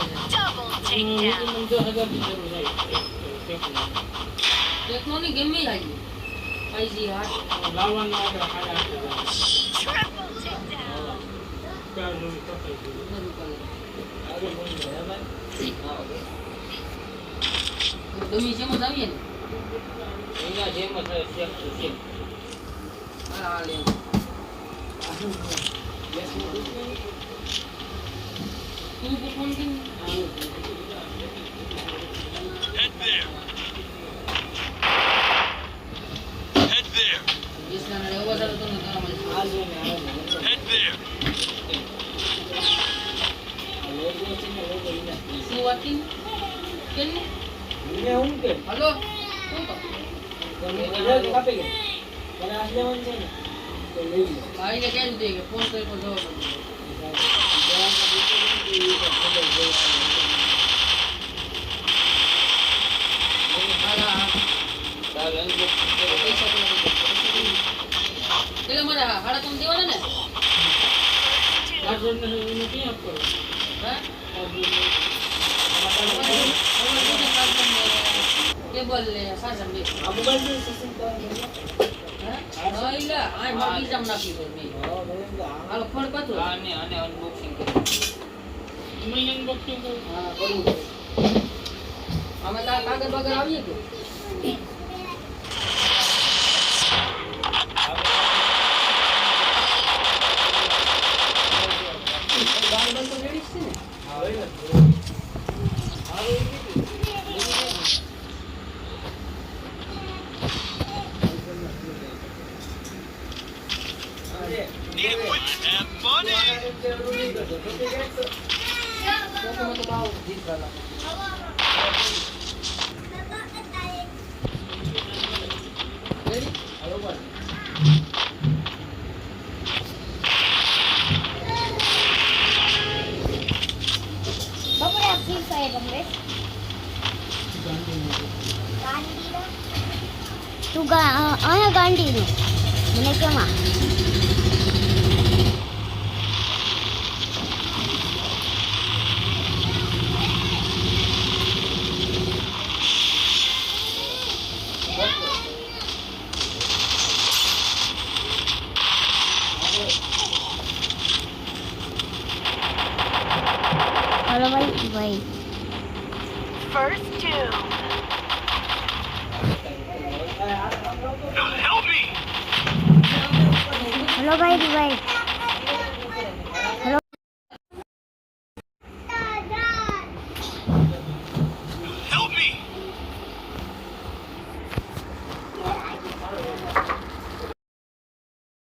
Double takedown. ટેકનોની game માં લાગી IG હાટ Triple takedown. Dummy જેમ જ આવીએ ને એના જેમ જ સેમ ટુ સેમ હા લે તું ફોન કે Head there. Head there. Yes ના રે અવાજ આવતો ન તારા આ જો ને Head there. આ લોગો છે ને લોગો ઇના શું વાકી કેન મને હું કે હાલો શું કહો તમે એટલે કાપે કે મને આ લેવન છે ને તો લઈ લો ભાઈને કહી દે કે ફોન કરી પર જવો એટલે મારે હાડા તમે દેવાના ને કેબલ લે સાસન બે આ મોબાઈલ ની સેશન તો હા ઇલા આ માગી જામ નાખી દો મે હાલો ફોન પાછો આને અનબોક્સિંગ કરી હા કરું અમે કાગળ બગર આવીએ કે ગાડી તો રેડી છે ને Need equipment and money. તો ભાવ જીત વાલા રેડી હાલો બસ બપોરે ફ્રી ફાયર રમે તું અહીંયા ગાંડીનો મને કેમાં हेलो भाई First two. Help me. Hello भाई